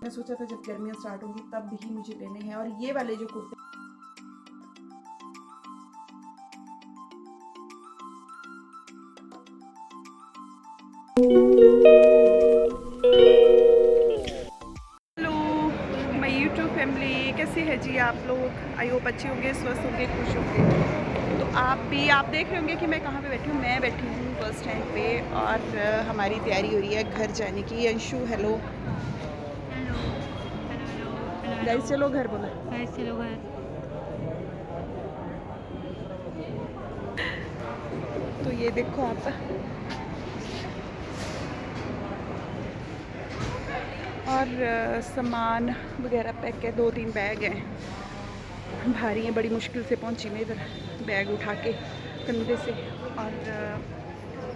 मैंने सोचा था जब गर्मियाँ स्टार्ट होंगी तब ही मुझे लेने हैं। और ये वाले जो कुर्ते हेलो माय यूट्यूब फैमिली, कैसे है जी आप लोग। आई होप अच्छे होंगे, स्वस्थ होंगे, खुश होंगे। तो आप देख रहे होंगे कि मैं कहाँ पे बैठी हूँ। मैं बैठी हूँ बस स्टैंड पे और हमारी तैयारी हो रही है घर जाने की। Anshu hello. Hello hello hello hello guys चलो घर बोला। गाइस चलो घर। तो ये देखो आप, और सामान वगैरह पैक है। 2-3 बैग हैं, भारी हैं। बड़ी मुश्किल से पहुंची मैं इधर बैग उठा के कंधे से। और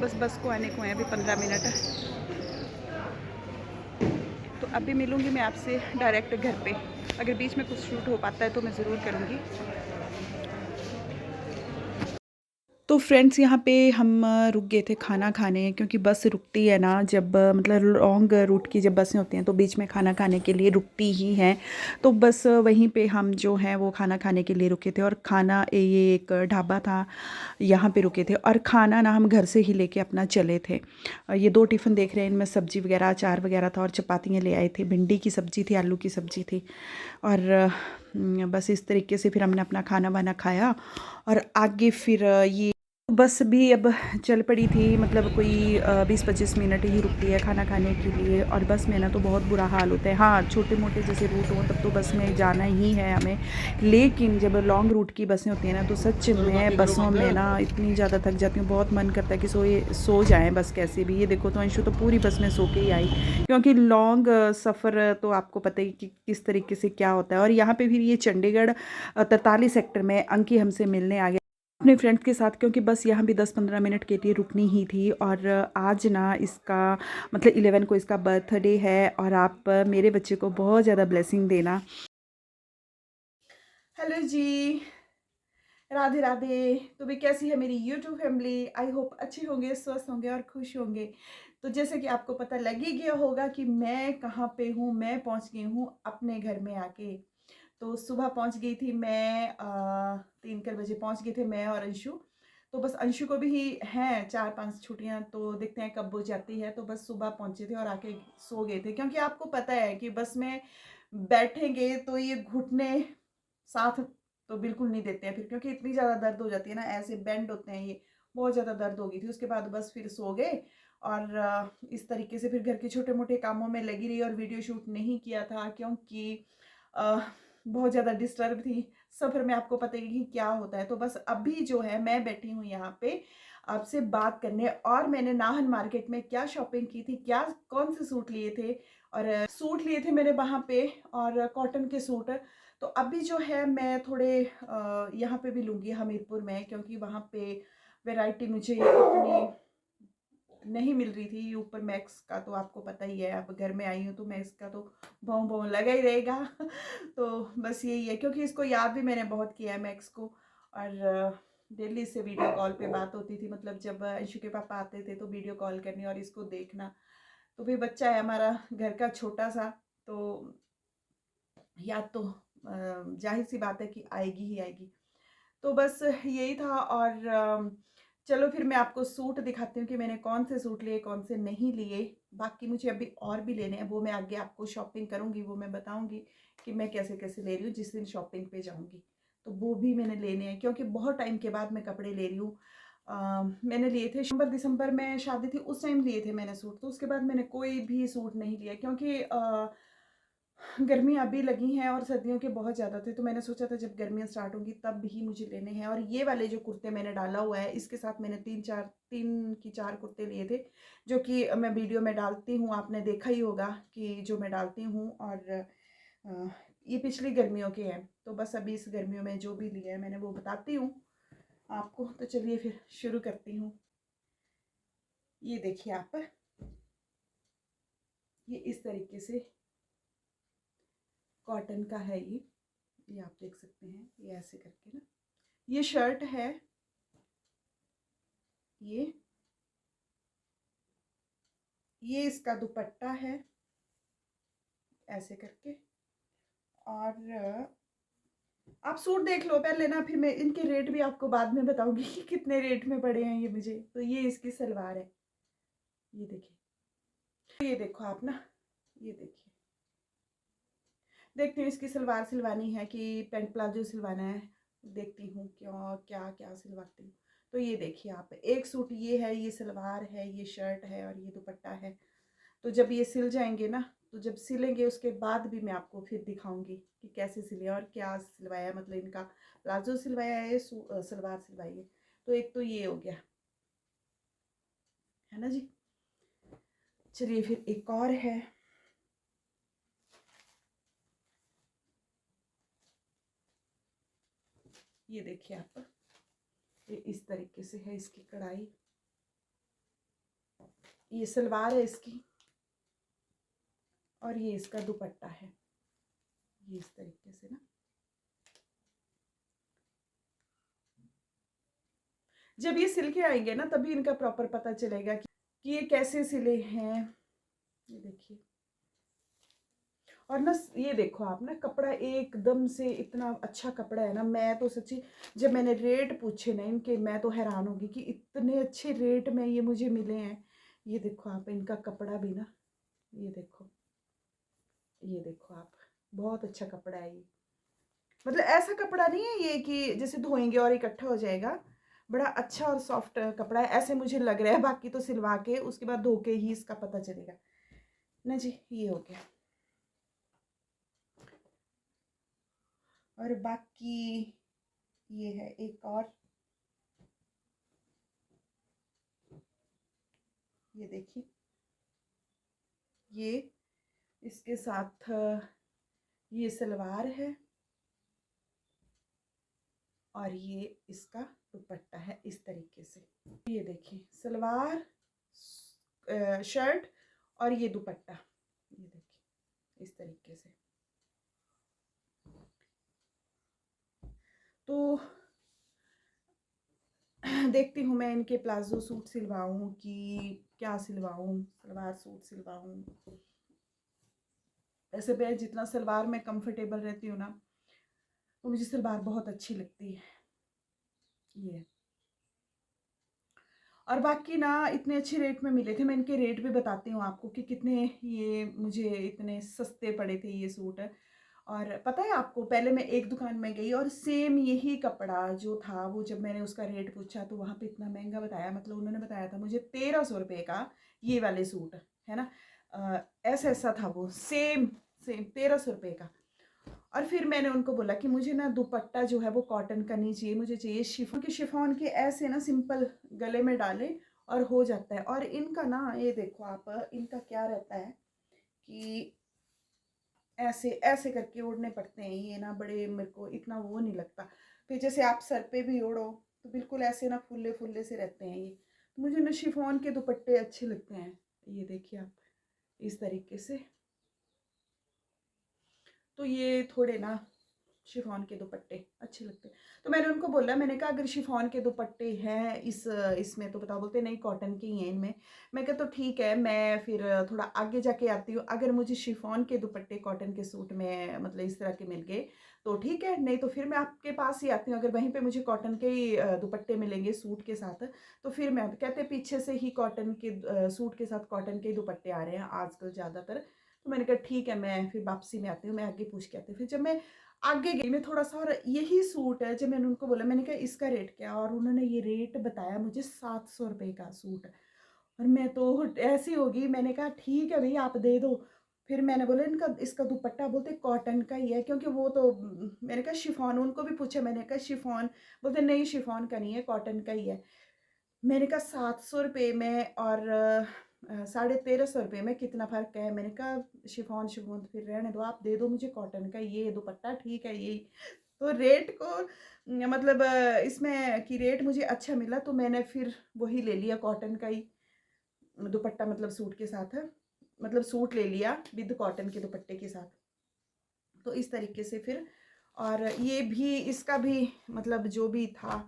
बस को आने को है अभी 15 मिनट। तो अभी मिलूँगी मैं आपसे डायरेक्ट घर पे। अगर बीच में कुछ शूट हो पाता है तो मैं ज़रूर करूँगी। तो फ्रेंड्स यहाँ पे हम रुक गए थे खाना खाने, क्योंकि बस रुकती है ना जब मतलब लॉन्ग रूट की जब बसें होती हैं तो बीच में खाना खाने के लिए रुकती ही हैं। तो बस वहीं पे हम जो हैं वो खाना खाने के लिए रुके थे। और खाना ये एक ढाबा था, यहाँ पे रुके थे। और खाना ना हम घर से ही लेके अपना चले थे। ये 2 टिफ़िन देख रहे हैं, इनमें सब्जी वगैरह अचार वगैरह था और चपातियाँ ले आए थे। भिंडी की सब्ज़ी थी, आलू की सब्ज़ी थी। और बस इस तरीके से फिर हमने अपना खाना वाना खाया। और आगे फिर ये बस भी अब चल पड़ी थी। मतलब कोई 20-25 मिनट ही रुकती है खाना खाने के लिए। और बस में ना तो बहुत बुरा हाल होता है। हाँ, छोटे मोटे जैसे रूट हों तब तो बस में जाना ही है हमें। लेकिन जब लॉन्ग रूट की बसें होती हैं ना तो सच में बसों में ना इतनी ज़्यादा थक जाती हूँ। बहुत मन करता है कि सो जाएं बस कैसे भी। ये देखो तो अंशु तो पूरी बस में सो के ही आई, क्योंकि लॉन्ग सफ़र तो आपको पता ही कि किस तरीके से क्या होता है। और यहाँ पे फिर ये चंडीगढ़ 43 सेक्टर में अंकी हमसे मिलने आ गया अपने फ्रेंड्स के साथ, क्योंकि बस यहाँ भी 10-15 मिनट के लिए रुकनी ही थी। और आज ना इसका मतलब 11 को इसका बर्थडे है। और आप मेरे बच्चे को बहुत ज़्यादा ब्लेसिंग देना। हेलो जी, राधे राधे। तो भी कैसी है मेरी यूट्यूब फैमिली। आई होप अच्छे होंगे, स्वस्थ होंगे और खुश होंगे। तो जैसे कि आपको पता लग ही गया होगा कि मैं कहाँ पे हूँ। मैं पहुँच गई हूँ अपने घर में आके। तो सुबह पहुंच गई थी मैं, 3-4 बजे पहुंच गए थे मैं और अंशु। तो बस अंशु को भी हैं 4-5 छुट्टियां, तो देखते हैं कब वो जाती है। तो बस सुबह पहुंचे थे और आके सो गए थे, क्योंकि आपको पता है कि बस में बैठेंगे तो ये घुटने साथ तो बिल्कुल नहीं देते हैं फिर, क्योंकि इतनी ज़्यादा दर्द हो जाती है ना, ऐसे बेंड होते हैं ये। बहुत ज़्यादा दर्द हो गई थी। उसके बाद बस फिर सो गए। और इस तरीके से फिर घर के छोटे मोटे कामों में लगी रही और वीडियो शूट नहीं किया था, क्योंकि अ, बहुत ज़्यादा डिस्टर्ब थी। सफ़र में आपको पता ही कि क्या होता है। तो बस अभी जो है मैं बैठी हूँ यहाँ पे आपसे बात करने। और मैंने नाहन मार्केट में क्या शॉपिंग की थी, क्या कौन से सूट लिए थे। और सूट लिए थे मैंने वहाँ पे, और कॉटन के सूट। तो अभी जो है मैं थोड़े यहाँ पे भी लूँगी हमीरपुर में, क्योंकि वहाँ पे वैरायटी मुझे इतनी नहीं मिल रही थी। ऊपर मैक्स का तो आपको पता ही है, अब घर में आई हूँ तो मैक्स का तो भौं भौं लगा ही रहेगा। तो बस यही है, क्योंकि इसको याद भी मैंने बहुत किया है मैक्स को। और डेली से वीडियो कॉल पे बात होती थी। मतलब जब अंशु के पापा आते थे तो वीडियो कॉल करनी और इसको देखना। तो भी बच्चा है हमारा घर का छोटा सा, तो याद तो जाहिर सी बात है कि आएगी ही आएगी। तो बस यही था। और चलो फिर मैं आपको सूट दिखाती हूँ कि मैंने कौन से सूट लिए, कौन से नहीं लिए। बाकी मुझे अभी और भी लेने हैं, वो मैं आगे आपको शॉपिंग करूँगी, वो मैं बताऊँगी कि मैं कैसे कैसे ले रही हूँ जिस दिन शॉपिंग पे जाऊँगी। तो वो भी मैंने लेने हैं, क्योंकि बहुत टाइम के बाद मैं कपड़े ले रही हूँ। मैंने लिए थे दिसंबर में शादी थी, उस टाइम लिए थे मैंने सूट। तो उसके बाद मैंने कोई भी सूट नहीं लिया, क्योंकि गर्मियाँ अभी लगी हैं और सर्दियों के बहुत ज़्यादा थे। तो मैंने सोचा था जब गर्मियाँ स्टार्ट होंगी तब ही मुझे लेने हैं। और ये वाले जो कुर्ते मैंने डाला हुआ है, इसके साथ मैंने 3 कुर्ते लिए थे, जो कि मैं वीडियो में डालती हूँ। आपने देखा ही होगा कि जो मैं डालती हूँ। और ये पिछली गर्मियों के हैं। तो बस अभी इस गर्मियों में जो भी लिया है मैंने वो बताती हूँ आपको। तो चलिए फिर शुरू करती हूँ। ये देखिए आप, ये इस तरीके से कॉटन का है ये आप देख सकते हैं। ये ऐसे करके ना, ये शर्ट है। ये ये इसका दुपट्टा है। ऐसे करके। और आप सूट देख लो पहले ना, फिर मैं इनके रेट भी आपको बाद में बताऊंगी कि कितने रेट में पड़े हैं ये मुझे। तो ये इसकी सलवार है, ये देखिए। तो ये देखो आप ना, ये देखिए, देखती हूँ इसकी सलवार सिलवानी है कि पैंट प्लाजो सिलवाना है, देखती हूँ क्यों क्या क्या सिलवाती हूँ। तो ये देखिए आप, एक सूट ये है, ये सलवार है, ये शर्ट है और ये दुपट्टा है। तो जब ये सिल जाएंगे ना, तो जब सिलेंगे उसके बाद भी मैं आपको फिर दिखाऊंगी कि कैसे सिले और क्या सिलवाया, मतलब इनका प्लाजो सिलवाया है, सलवार सिलवाई है। तो एक तो ये हो गया है ना जी। चलिए फिर एक और है, ये देखिए आप, ये इस तरीके से है इसकी कढ़ाई, ये सलवार है इसकी और ये इसका दुपट्टा है, ये इस तरीके से ना। जब ये सिल के आएंगे ना तभी इनका प्रॉपर पता चलेगा कि ये कैसे सिले हैं। ये देखिए, और ना ये देखो आप ना, कपड़ा एकदम से इतना अच्छा कपड़ा है ना। मैं तो सच्ची जब मैंने रेट पूछे ना इनके, मैं तो हैरान होगी कि इतने अच्छे रेट में ये मुझे मिले हैं। ये देखो आप, इनका कपड़ा भी ना, ये देखो, ये देखो आप, बहुत अच्छा कपड़ा है ये। मतलब ऐसा कपड़ा नहीं है ये कि जैसे धोएंगे और इकट्ठा हो जाएगा, बड़ा अच्छा और सॉफ्ट कपड़ा है ऐसे मुझे लग रहा है। बाकी तो सिलवा के उसके बाद धो के ही इसका पता चलेगा ना जी। ये हो गया, और बाकी ये है एक और, ये देखिए, ये इसके साथ ये सलवार है और ये इसका दुपट्टा है इस तरीके से। ये देखिए, सलवार, शर्ट और ये दुपट्टा, ये देखिए इस तरीके से। तो देखती हूँ मैं इनके प्लाजो सूट सिलवाऊँ कि क्या सिलवाऊँ, सलवार सूट सिलवाऊँ। ऐसे मैं जितना सलवार में कंफर्टेबल रहती हूँ ना, तो मुझे सलवार बहुत अच्छी लगती है ये। और बाकी ना इतने अच्छे रेट में मिले थे, मैं इनके रेट भी बताती हूँ आपको कि कितने ये मुझे इतने सस्ते पड़े थे ये सूट। और पता है आपको, पहले मैं एक दुकान में गई और सेम यही कपड़ा जो था वो, जब मैंने उसका रेट पूछा तो वहाँ पे इतना महंगा बताया। मतलब उन्होंने बताया था मुझे 1300 रुपये का ये वाले सूट, है ना। ऐसा ऐसा था वो, सेम सेम 1300 रुपये का। और फिर मैंने उनको बोला कि मुझे ना दुपट्टा जो है वो कॉटन का नहीं चाहिए, मुझे चाहिए शिफॉन के। शिफॉन के ऐसे ना सिंपल गले में डाले और हो जाता है। और इनका ना ये देखो आप, इनका क्या रहता है कि ऐसे ऐसे करके ओढ़ने पड़ते हैं ये ना, बड़े मेरे को इतना वो नहीं लगता। फिर जैसे आप सर पे भी ओढ़ो तो बिल्कुल ऐसे ना फुल्ले फुल्ले से रहते हैं ये। तो मुझे ना शिफॉन के दुपट्टे अच्छे लगते हैं। ये देखिए आप, इस तरीके से। तो ये थोड़े ना शिफॉन के दुपट्टे अच्छे लगते हैं। तो मैंने उनको बोला, मैंने कहा अगर शिफॉन के दुपट्टे हैं इसमें तो बताओ। बोलते नहीं, कॉटन के ही हैं इनमें। मैं कहा तो ठीक है, मैं फिर थोड़ा आगे जाके आती हूँ। अगर मुझे शिफॉन के दुपट्टे कॉटन के सूट में मतलब इस तरह के मिल गए तो ठीक है, नहीं तो फिर मैं आपके पास ही आती हूँ। अगर वहीं पे मुझे कॉटन के ही दुपट्टे मिलेंगे सूट के साथ, तो फिर मैं कहते पीछे से ही कॉटन के सूट के साथ कॉटन के दुपट्टे आ रहे हैं आजकल ज़्यादातर। तो मैंने कहा ठीक है, मैं फिर वापसी में आती हूँ, मैं आगे पूछ के आती हूँ। फिर जब मैं आगे गई मैं थोड़ा सा, और यही सूट है जब मैंने उनको बोला, मैंने कहा इसका रेट क्या, और उन्होंने ये रेट बताया मुझे 700 रुपये का सूट। और मैं तो ऐसी होगी, मैंने कहा ठीक है भैया आप दे दो। फिर मैंने बोला इनका इसका दुपट्टा, बोलते कॉटन का ही है, क्योंकि वो तो मैंने कहा शिफॉन, उनको भी पूछा, मैंने कहा शिफॉन, बोलते नहीं शिफॉन का नहीं है, कॉटन का ही है। मैंने कहा 700 रुपये में और 1350 रुपये में कितना फ़र्क है। मैंने कहा शिफॉन शिफॉन फिर रहने दो, आप दे दो मुझे कॉटन का ये दुपट्टा, ठीक है यही। तो रेट को मतलब इसमें कि रेट मुझे अच्छा मिला तो मैंने फिर वही ले लिया, कॉटन का ही दुपट्टा, मतलब सूट के साथ है, मतलब सूट ले लिया विद कॉटन के दुपट्टे के साथ। तो इस तरीके से फिर, और ये भी इसका भी मतलब जो भी था,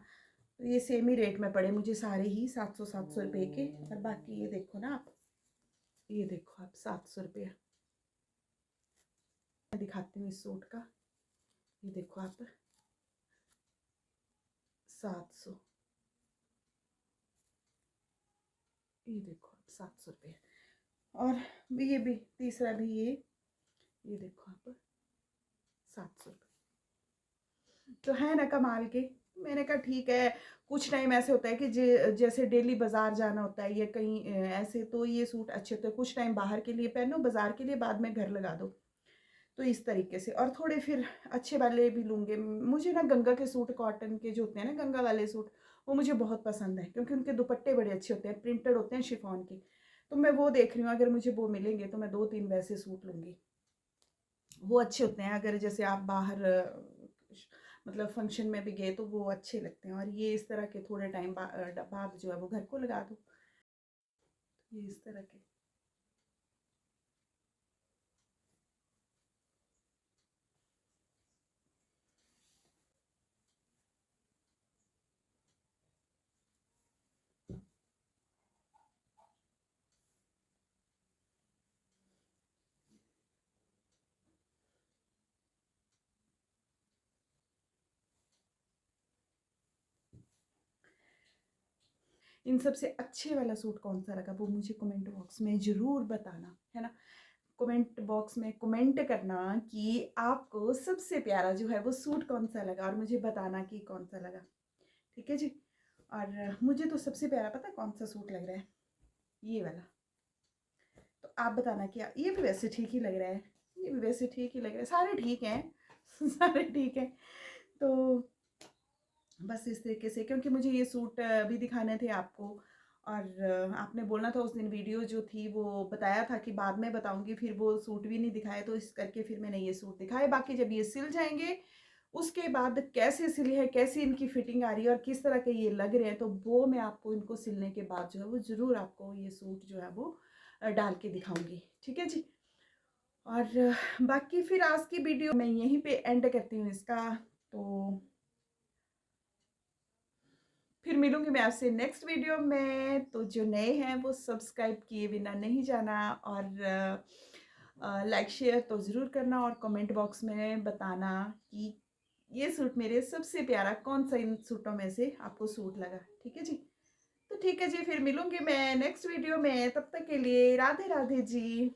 तो ये सेम ही रेट में पड़े मुझे सारे ही 700 रुपये के। और बाकी ये देखो ना आप, ये देखो आप 700 रुपये। मैं दिखाती हूँ इस सूट का। ये देखो आप, 700, ये देखो आप 700 रुपये। और ये भी तीसरा भी ये देखो आप 700 रुपये। तो है ना कमाल के। मैंने कहा ठीक है, कुछ टाइम ऐसे होता है कि जैसे डेली बाज़ार जाना होता है या कहीं ऐसे, तो ये सूट अच्छे होते हैं। कुछ टाइम बाहर के लिए पहनो, बाज़ार के लिए बाद में घर लगा दो, तो इस तरीके से। और थोड़े फिर अच्छे वाले भी लूँगे। मुझे ना गंगा के सूट, कॉटन के जो होते हैं ना, गंगा वाले सूट, वो मुझे बहुत पसंद है क्योंकि उनके दुपट्टे बड़े अच्छे होते हैं, प्रिंटेड होते हैं शिफॉन के। तो मैं वो देख रही हूँ, अगर मुझे वो मिलेंगे तो मैं 2-3 वैसे सूट लूँगी। वो अच्छे होते हैं, अगर जैसे आप बाहर मतलब फंक्शन में भी गए तो वो अच्छे लगते हैं। और ये इस तरह के थोड़े टाइम बाद जो है वो घर को लगा दो, ये इस तरह के। इन सबसे अच्छे वाला सूट कौन सा लगा वो मुझे कमेंट बॉक्स में ज़रूर बताना, है ना। कमेंट बॉक्स में कमेंट करना कि आपको सबसे प्यारा जो है वो सूट कौन सा लगा, और मुझे बताना कि कौन सा लगा, ठीक है जी। और मुझे तो सबसे प्यारा पता है कौन सा सूट लग रहा है, ये वाला। तो आप बताना कि ये भी वैसे ठीक ही लग रहा है, ये भी वैसे ठीक ही लग रहा है, सारे ठीक हैं सारे ठीक हैं। तो बस इस तरीके से, क्योंकि मुझे ये सूट भी दिखाने थे आपको। और आपने बोलना था उस दिन, वीडियो जो थी वो बताया था कि बाद में बताऊंगी, फिर वो सूट भी नहीं दिखाए, तो इस करके फिर मैंने ये सूट दिखाए। बाकी जब ये सिल जाएंगे उसके बाद कैसे सिले हैं, कैसी इनकी फिटिंग आ रही है और किस तरह के ये लग रहे हैं, तो वो मैं आपको इनको सिलने के बाद जो है वो ज़रूर आपको ये सूट जो है वो डाल के दिखाऊंगी, ठीक है जी। और बाकी फिर आज की वीडियो मैं यहीं पे एंड करती हूँ इसका। तो फिर मिलूंगी मैं आपसे नेक्स्ट वीडियो में। तो जो नए हैं वो सब्सक्राइब किए बिना नहीं जाना, और लाइक शेयर तो ज़रूर करना, और कमेंट बॉक्स में बताना कि ये सूट मेरे सबसे प्यारा कौन सा इन सूटों में से आपको सूट लगा, ठीक है जी। तो ठीक है जी, फिर मिलूंगी मैं नेक्स्ट वीडियो में, तब तक के लिए राधे राधे जी।